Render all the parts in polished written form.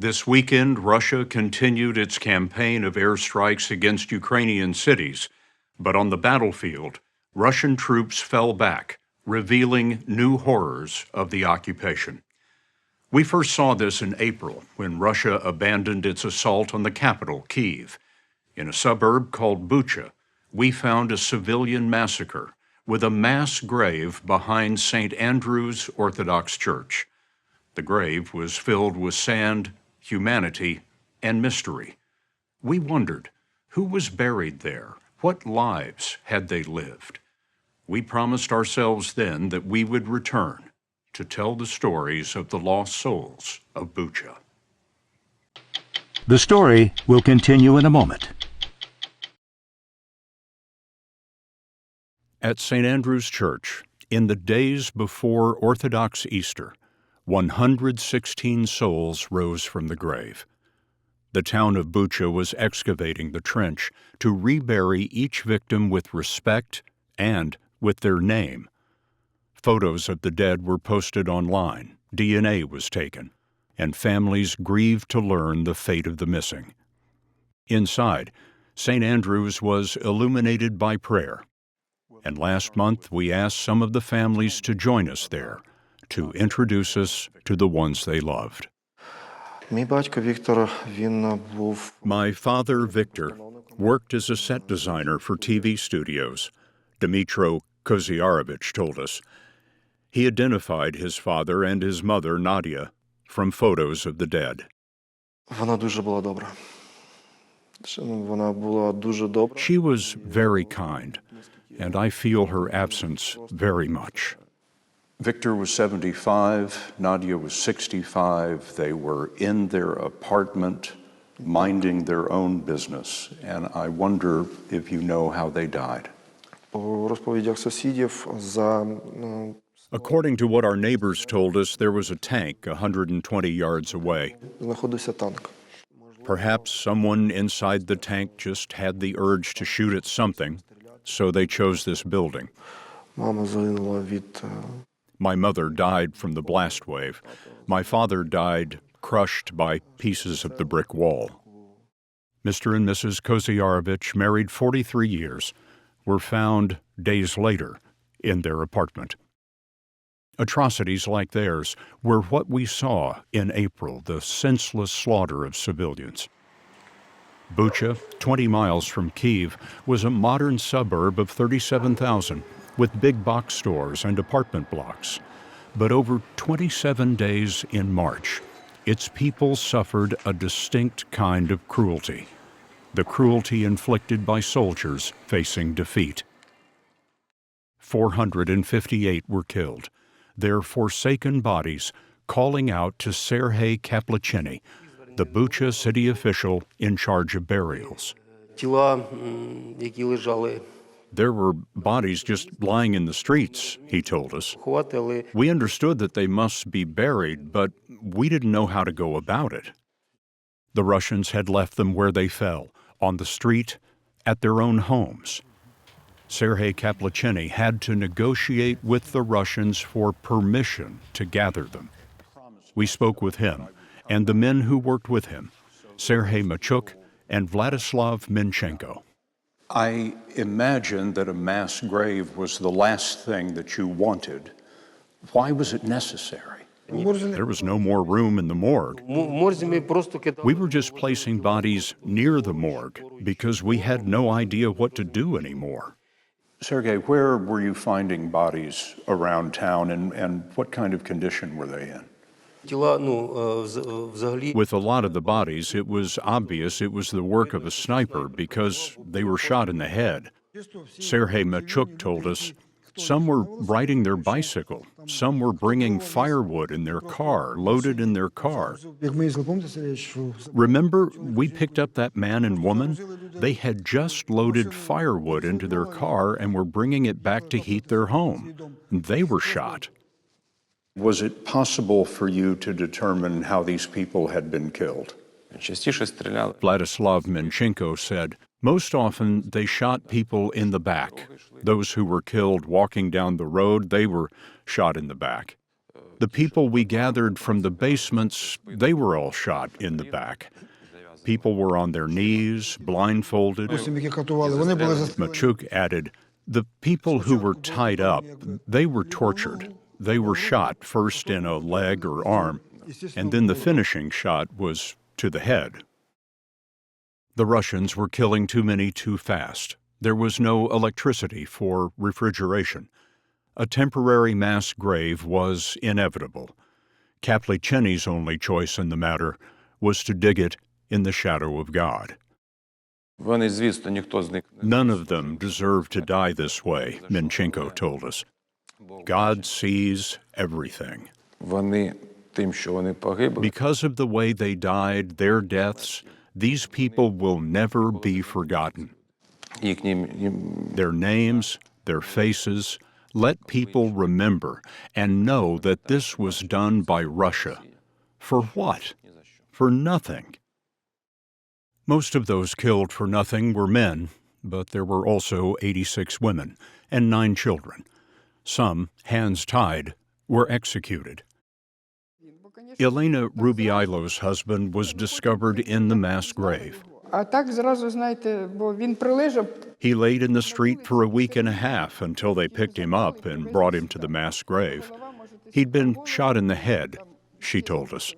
This weekend, Russia continued its campaign of airstrikes against Ukrainian cities, but on the battlefield, Russian troops fell back, revealing new horrors of the occupation. We first saw this in April when Russia abandoned its assault on the capital, Kyiv. In a suburb called Bucha, we found a civilian massacre with a mass grave behind St. Andrew's Orthodox Church. The grave was filled with sand, humanity, and mystery. We wondered, who was buried there? What lives had they lived? We promised ourselves then that we would return to tell the stories of the lost souls of Bucha. The story will continue in a moment. At St. Andrew's Church, in the days before Orthodox Easter, 116 souls rose from the grave. The town of Bucha was excavating the trench to rebury each victim with respect and with their name. Photos of the dead were posted online, DNA was taken, and families grieved to learn the fate of the missing. Inside, St. Andrew's was illuminated by prayer, and last month we asked some of the families to join us there to introduce us to the ones they loved. My father, Victor, worked as a set designer for TV studios, Dmytro Koziarovich told us. He identified his father and his mother, Nadia, from photos of the dead. She was very kind, and I feel her absence very much. Victor was 75, Nadia was 65. They were in their apartment, minding their own business, and I wonder if you know how they died. According to what our neighbors told us, there was a tank 120 yards away. Perhaps someone inside the tank just had the urge to shoot at something, so they chose this building. My mother died from the blast wave. My father died crushed by pieces of the brick wall. Mr. and Mrs. Koziarovich, married 43 years, were found days later in their apartment. Atrocities like theirs were what we saw in April, the senseless slaughter of civilians. Bucha, 20 miles from Kyiv, was a modern suburb of 37,000 with big box stores and apartment blocks. But over 27 days in March, its people suffered a distinct kind of cruelty, the cruelty inflicted by soldiers facing defeat. 458 were killed, their forsaken bodies calling out to Serhei Kaplicini, the Bucha city official in charge of burials. There were bodies just lying in the streets, he told us. We understood that they must be buried, but we didn't know how to go about it. The Russians had left them where they fell, on the street, at their own homes. Serhei Kaplicini had to negotiate with the Russians for permission to gather them. We spoke with him and the men who worked with him, Serhei Machuk and Vladislav Minchenko. I imagine that a mass grave was the last thing that you wanted. Why was it necessary? There was no more room in the morgue. We were just placing bodies near the morgue because we had no idea what to do anymore. Sergei, where were you finding bodies around town and what kind of condition were they in? With a lot of the bodies, it was obvious it was the work of a sniper because they were shot in the head. Serhei Machuk told us some were riding their bicycle, some were bringing firewood in their car, loaded in their car. Remember, we picked up that man and woman? They had just loaded firewood into their car and were bringing it back to heat their home. They were shot. Was it possible for you to determine how these people had been killed? Vladislav Minchenko said, most often they shot people in the back. Those who were killed walking down the road, they were shot in the back. The people we gathered from the basements, they were all shot in the back. People were on their knees, blindfolded. Machuk added, the people who were tied up, they were tortured. They were shot first in a leg or arm, and then the finishing shot was to the head. The Russians were killing too many too fast. There was no electricity for refrigeration. A temporary mass grave was inevitable. Kaplycheni's only choice in the matter was to dig it in the shadow of God. None of them deserved to die this way, Minchenko told us. God sees everything. Because of the way they died, their deaths, these people will never be forgotten. Their names, their faces, let people remember and know that this was done by Russia. For what? For nothing. Most of those killed for nothing were men, but there were also 86 women and 9 children. Some, hands tied, were executed. Elena Rubiailo's husband was discovered in the mass grave. He laid in the street for a week and a half until they picked him up and brought him to the mass grave. He'd been shot in the head, she told us.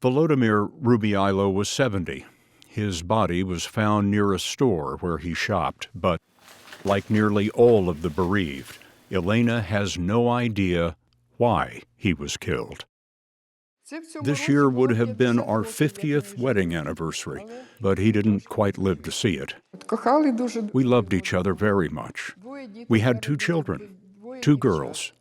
Volodymyr Rubiailo was 70. His body was found near a store where he shopped, but like nearly all of the bereaved, Elena has no idea why he was killed. This year would have been our 50th wedding anniversary, but he didn't quite live to see it. We loved each other very much. We had 2 children, 2 girls.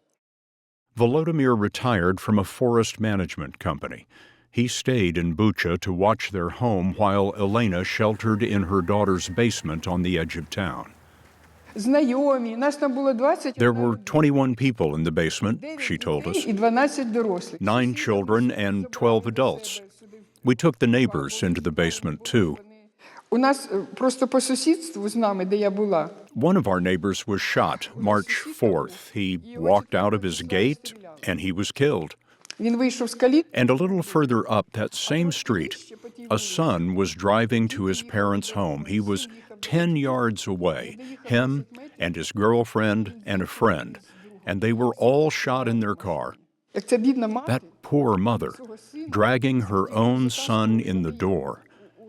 Volodymyr retired from a forest management company. He stayed in Bucha to watch their home while Elena sheltered in her daughter's basement on the edge of town. There were 21 people in the basement, she told us, 9 children and 12 adults. We took the neighbors into the basement, too. One of our neighbors was shot March 4th. He walked out of his gate, and he was killed. And a little further up that same street, a son was driving to his parents' home. He was 10 yards away, him and his girlfriend and a friend, and they were all shot in their car. That poor mother, dragging her own son in the door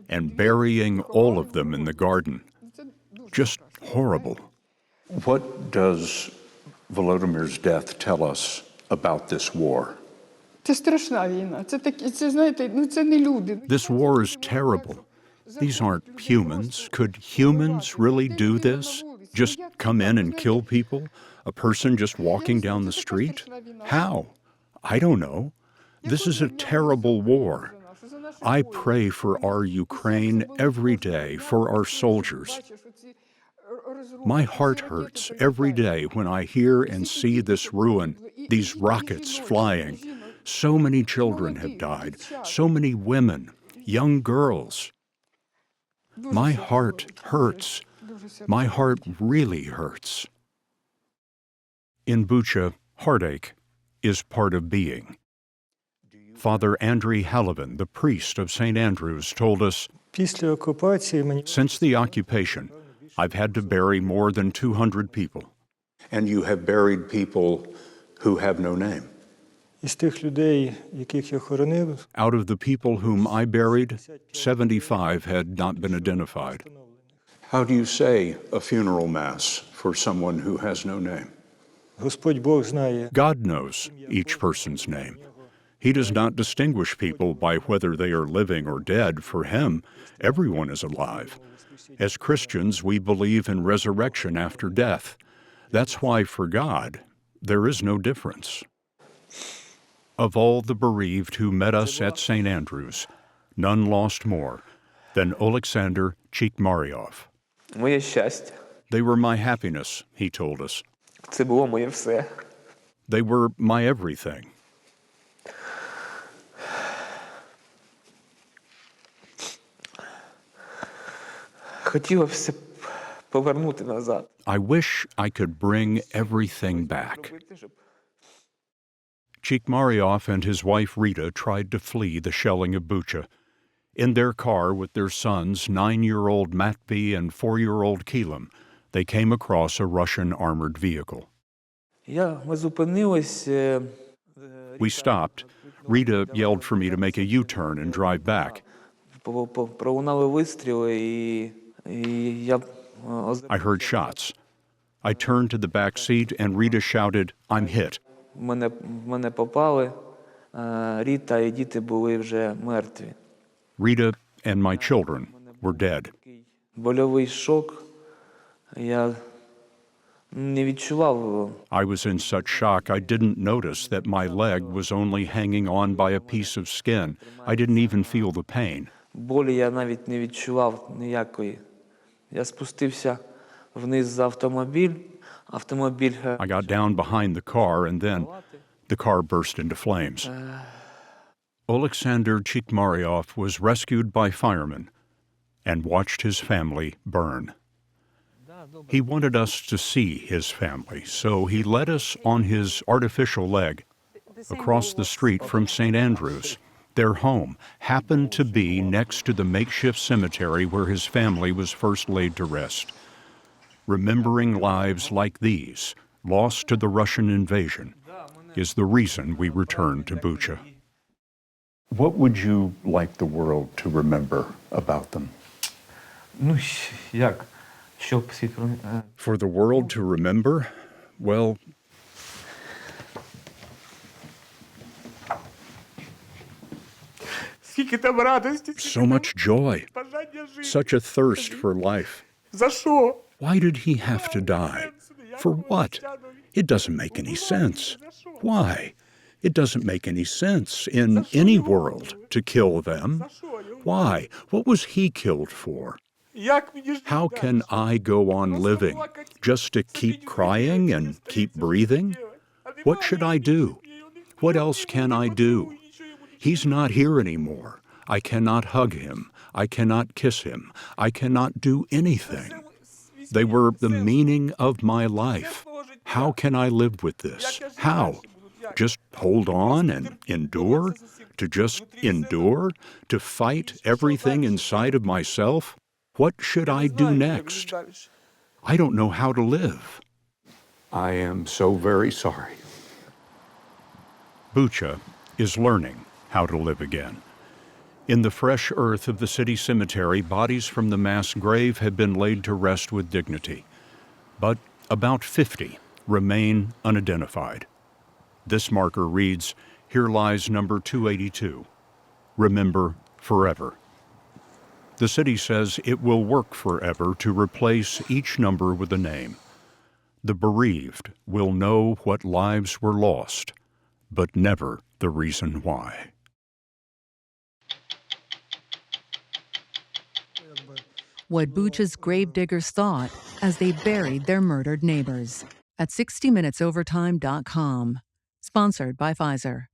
and burying all of them in the garden. Just horrible. What does Volodymyr's death tell us about this war? This war is terrible. These aren't humans. Could humans really do this? Just come in and kill people? A person just walking down the street? How? I don't know. This is a terrible war. I pray for our Ukraine every day, for our soldiers. My heart hurts every day when I hear and see this ruin, these rockets flying. So many children have died, so many women, young girls. My heart hurts. My heart really hurts. In Bucha, heartache is part of being. Father Andriy Halavin, the priest of St. Andrew's, told us, since the occupation, I've had to bury more than 200 people. And you have buried people who have no name. Out of the people whom I buried, 75 had not been identified. How do you say a funeral mass for someone who has no name? God knows each person's name. He does not distinguish people by whether they are living or dead. For him, everyone is alive. As Christians, we believe in resurrection after death. That's why, for God, there is no difference. Of all the bereaved who met us at St. Andrew's, none lost more than Alexander Chikmaryov. They were my happiness, he told us. They were my everything. I wish I could bring everything back. Chikmaryov and his wife Rita tried to flee the shelling of Bucha. In their car with their sons, 9-year-old Matvey and 4-year-old Kyiv, they came across a Russian armored vehicle. We stopped. Rita yelled for me to make a U-turn and drive back. I heard shots. I turned to the back seat and Rita shouted, "I'm hit." Rita and my children were dead. I was in such shock I didn't notice that my leg was only hanging on by a piece of skin. I didn't even feel the pain. I got down behind the car and then the car burst into flames. Oleksandr Chikmaryov was rescued by firemen and watched his family burn. He wanted us to see his family, so he led us on his artificial leg across the street from St. Andrew's. Their home happened to be next to the makeshift cemetery where his family was first laid to rest. Remembering lives like these, lost to the Russian invasion, is the reason we returned to Bucha. What would you like the world to remember about them? For the world to remember? Well, so much joy, such a thirst for life. Why did he have to die? For what? It doesn't make any sense. Why? It doesn't make any sense in any world to kill them. Why? What was he killed for? How can I go on living? Just to keep crying and keep breathing? What should I do? What else can I do? He's not here anymore. I cannot hug him. I cannot kiss him. I cannot do anything. They were the meaning of my life. How can I live with this? How? Just hold on and endure? To just endure? To fight everything inside of myself? What should I do next? I don't know how to live. I am so very sorry. Bucha is learning how to live again. In the fresh earth of the city cemetery, bodies from the mass grave have been laid to rest with dignity. But about 50 remain unidentified. This marker reads, "Here lies number 282. Remember forever." The city says it will work forever to replace each number with a name. The bereaved will know what lives were lost, but never the reason why. What Bucha's gravediggers thought as they buried their murdered neighbors. At 60minutesovertime.com. Sponsored by Pfizer.